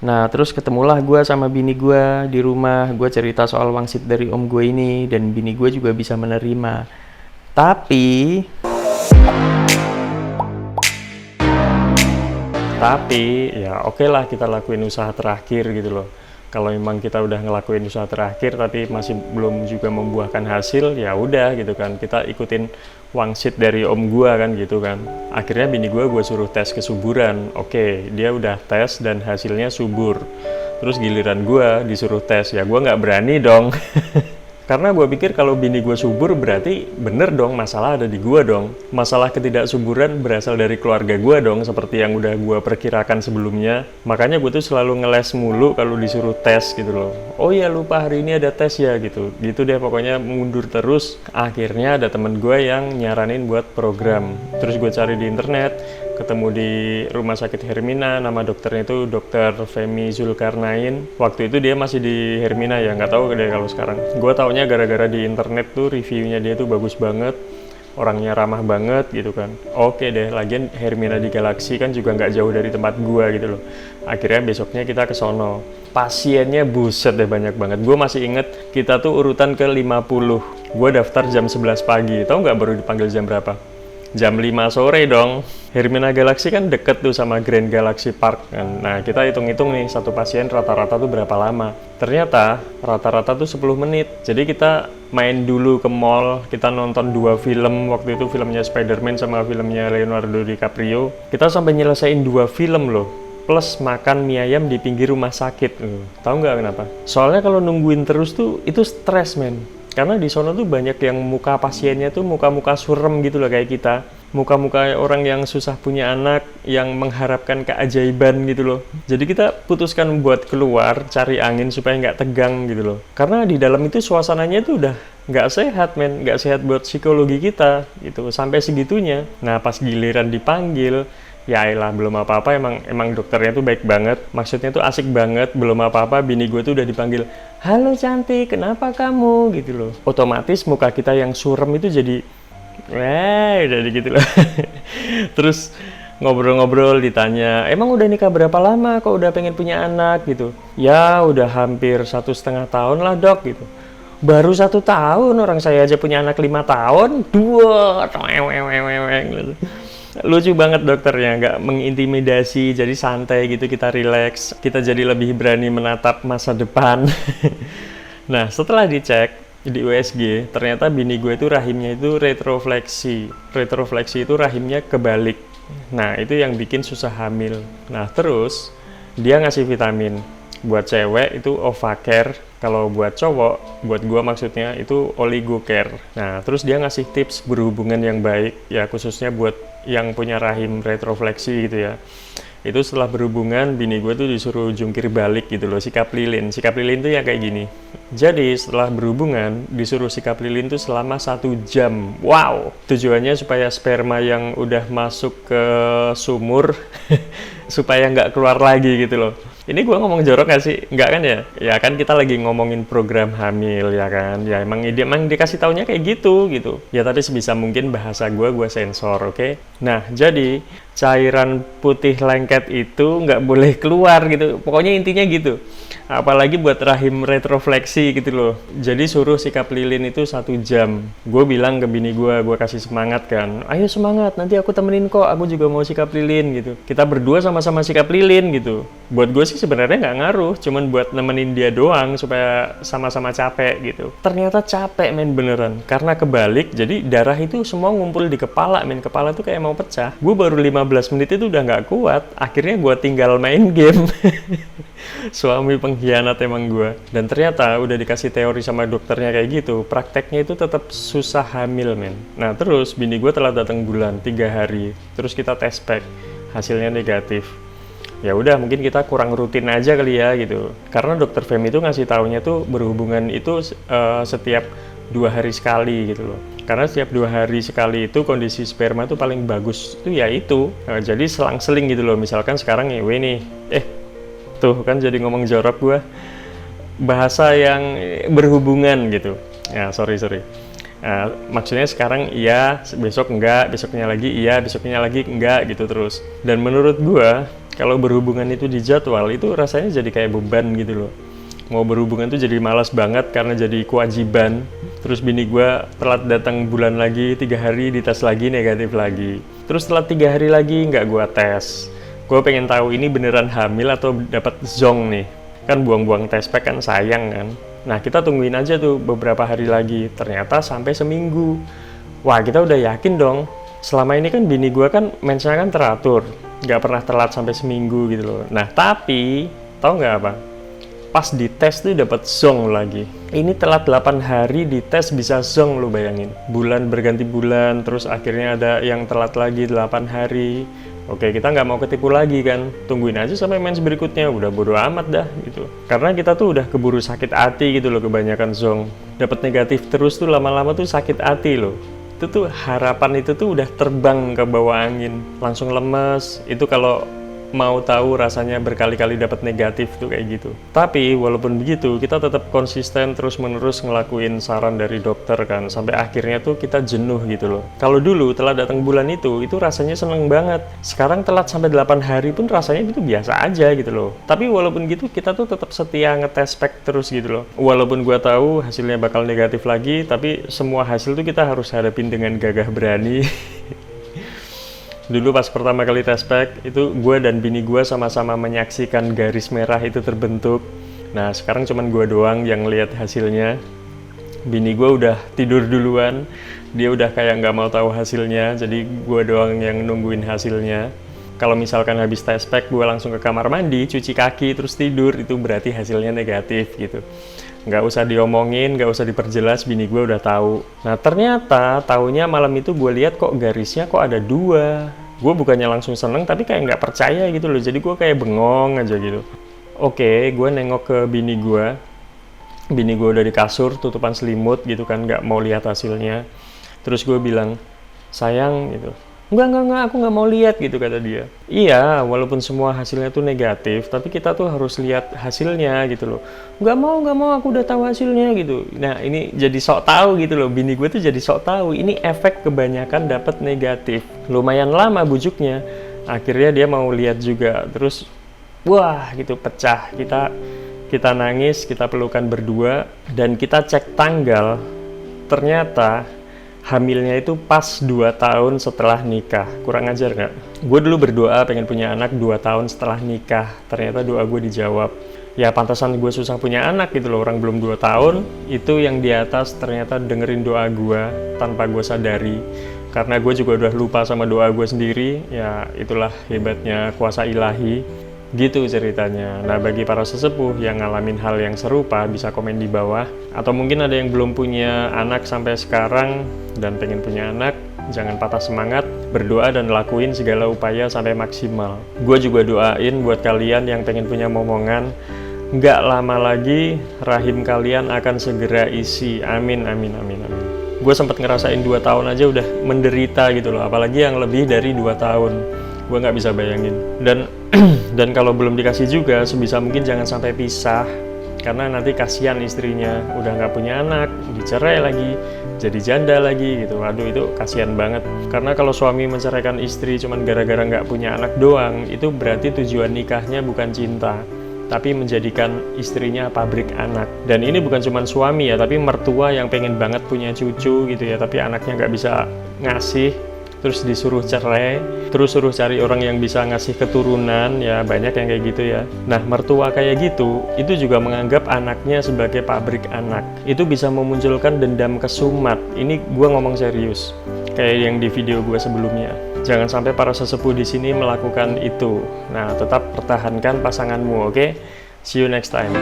Nah, terus ketemulah gue sama bini gue di rumah. Gue cerita soal wangsit dari om gue ini, dan bini gue juga bisa menerima. Tapi, ya oke lah kita lakuin usaha terakhir gitu loh. Kalau memang kita udah ngelakuin usaha terakhir tapi masih belum juga membuahkan hasil, ya udah gitu kan. Kita ikutin wangsit dari om gua kan gitu kan. Akhirnya bini gua suruh tes kesuburan. Oke, dia udah tes dan hasilnya subur. Terus giliran gua disuruh tes, ya gua nggak berani dong. Karena gue pikir kalau bini gue subur berarti bener dong, masalah ada di gue dong. Masalah ketidaksuburan berasal dari keluarga gue dong, seperti yang udah gue perkirakan sebelumnya. Makanya gue tuh selalu ngeles mulu kalau disuruh tes gitu loh. Oh iya lupa hari ini ada tes ya gitu. Gitu deh pokoknya mundur terus. Akhirnya ada temen gue yang nyaranin buat program. Terus gue cari di internet, ketemu di rumah sakit Hermina, nama dokternya itu Dokter Femi Zulkarnain. Waktu itu dia masih di Hermina ya, nggak tahu deh kalau sekarang. Gue taunya gara-gara di internet tuh reviewnya dia tuh bagus banget, orangnya ramah banget gitu kan. Oke deh, lagian Hermina di Galaxy kan juga nggak jauh dari tempat gue gitu loh. Akhirnya besoknya kita ke sono. Pasiennya buset deh banyak banget. Gue masih inget kita tuh urutan ke 50. Gue daftar jam 11 pagi, tahu nggak baru dipanggil jam berapa? Jam 5 sore dong. Hermina Galaxy kan deket tuh sama Grand Galaxy Park kan. Nah kita hitung-hitung nih satu pasien rata-rata tuh berapa lama. Ternyata rata-rata tuh 10 menit. Jadi kita main dulu ke mall, kita nonton 2 film. Waktu itu filmnya Spider-Man sama filmnya Leonardo DiCaprio. Kita sampai nyelesain 2 film loh. Plus makan mie ayam di pinggir rumah sakit. Tahu nggak kenapa? Soalnya kalau nungguin terus tuh itu stres men. Karena di sono tuh banyak yang muka pasiennya tuh muka-muka surem gitu loh kayak kita. Muka-muka orang yang susah punya anak, yang mengharapkan keajaiban gitu loh. Jadi kita putuskan buat keluar, cari angin supaya nggak tegang gitu loh. Karena di dalam itu suasananya tuh udah nggak sehat men, nggak sehat buat psikologi kita gitu. Sampai segitunya. Nah pas giliran dipanggil, ya elah belum apa-apa, emang dokternya tuh baik banget, maksudnya tuh asik banget, belum apa-apa bini gue tuh udah dipanggil, halo cantik, kenapa kamu gitu loh. Otomatis muka kita yang surem itu jadi udah gitu loh. Terus ngobrol-ngobrol, ditanya emang udah nikah berapa lama kok udah pengen punya anak gitu. Ya udah hampir 1,5 tahun lah dok gitu. Baru 1 tahun, orang saya aja punya anak 5 tahun. Gitu. Lucu banget dokternya, nggak mengintimidasi, jadi santai gitu, kita relax, kita jadi lebih berani menatap masa depan. Nah setelah dicek di USG, ternyata bini gue itu rahimnya itu retrofleksi. Retrofleksi itu rahimnya kebalik. Nah itu yang bikin susah hamil. Nah terus dia ngasih vitamin. Buat cewek itu Ovacare, kalau buat cowok, buat gua maksudnya itu Oligocare. Nah, terus dia ngasih tips berhubungan yang baik, ya khususnya buat yang punya rahim retrofleksi gitu ya. Itu setelah berhubungan, bini gue tuh disuruh jungkir balik gitu loh, sikap lilin. Sikap lilin tuh ya kayak gini. Jadi setelah berhubungan, disuruh sikap lilin tuh selama 1 jam. Wow! Tujuannya supaya sperma yang udah masuk ke sumur, supaya nggak keluar lagi gitu loh. Ini gue ngomong jorok gak sih? Enggak kan ya? Ya kan kita lagi ngomongin program hamil ya kan? Ya emang dikasih taunya kayak gitu. Ya tapi sebisa mungkin bahasa gue sensor, oke? Nah jadi cairan putih lengket itu nggak boleh keluar gitu. Pokoknya intinya gitu. Apalagi buat rahim retrofleksi gitu loh. Jadi suruh sikap lilin itu 1 jam. Gue bilang ke bini gue kasih semangat kan. Ayo semangat, nanti aku temenin kok. Aku juga mau sikap lilin gitu. Kita berdua sama-sama sikap lilin gitu. Buat gue sih sebenarnya nggak ngaruh, cuman buat nemenin dia doang supaya sama-sama capek gitu. Ternyata capek men beneran, karena kebalik, jadi darah itu semua ngumpul di kepala men, kepala tuh kayak mau pecah. Gue baru 15 menit itu udah nggak kuat, akhirnya gue tinggal main game. Suami pengkhianat emang gue. Dan ternyata udah dikasih teori sama dokternya kayak gitu, prakteknya itu tetap susah hamil men. Nah terus bini gue telah datang bulan 3 hari, terus kita tes pack, hasilnya negatif. Ya udah mungkin kita kurang rutin aja kali ya gitu, karena dokter Femi itu ngasih taunya tuh berhubungan itu setiap 2 hari sekali gitu loh, karena setiap 2 hari sekali itu kondisi sperma tuh paling bagus tuh ya itu. Jadi selang-seling gitu loh, misalkan sekarang EW nih, tuh kan jadi ngomong jorok gua, bahasa yang berhubungan gitu ya, sorry. Maksudnya sekarang iya, besok enggak, besoknya lagi iya, besoknya lagi enggak gitu terus. Dan menurut gua Kalau berhubungan itu di jadwal, itu rasanya jadi kayak beban gitu loh. Mau berhubungan tuh jadi malas banget karena jadi kewajiban. Terus bini gue telat datang bulan lagi, 3 hari dites lagi negatif lagi. Terus telat 3 hari lagi nggak gue tes. Gue pengen tahu ini beneran hamil atau dapat zong nih. Kan buang-buang test pack kan sayang kan. Nah kita tungguin aja tuh beberapa hari lagi. Ternyata sampai seminggu. Wah kita udah yakin dong. Selama ini kan bini gue kan mensnya kan teratur. Nggak pernah telat sampai seminggu gitu loh. Nah tapi, tahu nggak apa? Pas dites tuh dapat zong lagi. Ini telat 8 hari dites bisa zong, lo bayangin. Bulan berganti bulan, terus akhirnya ada yang telat lagi 8 hari. Oke, kita nggak mau ketipu lagi kan. Tungguin aja sampai mens berikutnya, udah bodo amat dah gitu. Karena kita tuh udah keburu sakit hati gitu loh kebanyakan zong. Dapat negatif terus tuh lama-lama tuh sakit hati loh. Itu tuh harapan itu tuh udah terbang ke bawah angin. Langsung lemes. Itu kalau mau tahu rasanya berkali-kali dapat negatif tuh kayak gitu. Tapi walaupun begitu kita tetap konsisten terus-menerus ngelakuin saran dari dokter kan, sampai akhirnya tuh kita jenuh gitu loh. Kalau dulu telat datang bulan itu rasanya seneng banget. Sekarang telat sampai 8 hari pun rasanya itu biasa aja gitu loh. Tapi walaupun gitu kita tuh tetap setia ngetes pack terus gitu loh. Walaupun gua tahu hasilnya bakal negatif lagi, tapi semua hasil tuh kita harus hadapin dengan gagah berani. Dulu pas pertama kali tes pack, itu gue dan bini gue sama-sama menyaksikan garis merah itu terbentuk. Nah sekarang cuman gue doang yang lihat hasilnya. Bini gue udah tidur duluan, dia udah kayak nggak mau tahu hasilnya, jadi gue doang yang nungguin hasilnya. Kalau misalkan habis tes pack, gue langsung ke kamar mandi, cuci kaki, terus tidur, itu berarti hasilnya negatif gitu. Nggak usah diomongin, nggak usah diperjelas, bini gue udah tahu. Nah ternyata taunya malam itu gue lihat kok garisnya kok ada 2. Gue bukannya langsung seneng, tapi kayak nggak percaya gitu loh. Jadi gue kayak bengong aja gitu. Oke, gue nengok ke bini gue. Bini gue udah di kasur, tutupan selimut gitu kan, nggak mau lihat hasilnya. Terus gue bilang, sayang gitu. Enggak, aku nggak mau lihat gitu kata dia. Iya, walaupun semua hasilnya tuh negatif, tapi kita tuh harus lihat hasilnya gitu loh. Nggak mau, aku udah tahu hasilnya gitu. Nah, ini jadi sok tahu gitu loh. Bini gue tuh jadi sok tahu. Ini efek kebanyakan dapat negatif. Lumayan lama bujuknya. Akhirnya dia mau lihat juga. Terus, wah gitu pecah. Kita nangis, kita pelukan berdua, dan kita cek tanggal. Ternyata hamilnya itu pas 2 tahun setelah nikah. Kurang ajar nggak? Gue dulu berdoa pengen punya anak 2 tahun setelah nikah. Ternyata doa gue dijawab. Ya pantasan gue susah punya anak gitu loh. Orang belum 2 tahun, itu yang di atas ternyata dengerin doa gue tanpa gue sadari. Karena gue juga udah lupa sama doa gue sendiri. Ya itulah hebatnya kuasa ilahi. Gitu ceritanya. Nah bagi para sesepuh yang ngalamin hal yang serupa bisa komen di bawah. Atau mungkin ada yang belum punya anak sampai sekarang dan pengen punya anak, jangan patah semangat, berdoa dan lakuin segala upaya sampai maksimal. Gue juga doain buat kalian yang pengen punya momongan, nggak lama lagi rahim kalian akan segera isi. Amin. Gue sempat ngerasain 2 tahun aja udah menderita gitu loh, apalagi yang lebih dari 2 tahun. Gue nggak bisa bayangin. Dan kalau belum dikasih juga, sebisa mungkin jangan sampai pisah. Karena nanti kasihan istrinya, udah nggak punya anak, dicerai lagi, jadi janda lagi gitu. Waduh itu kasihan banget. Karena kalau suami menceraikan istri cuman gara-gara nggak punya anak doang, itu berarti tujuan nikahnya bukan cinta, tapi menjadikan istrinya pabrik anak. Dan ini bukan cuma suami ya, tapi mertua yang pengen banget punya cucu gitu ya, tapi anaknya nggak bisa ngasih, terus disuruh cerai, terus suruh cari orang yang bisa ngasih keturunan, ya banyak yang kayak gitu ya. Nah mertua kayak gitu, itu juga menganggap anaknya sebagai pabrik anak. Itu bisa memunculkan dendam kesumat. Ini gue ngomong serius, kayak yang di video gue sebelumnya. Jangan sampai para sesepuh di sini melakukan itu. Nah tetap pertahankan pasanganmu, oke? See you next time.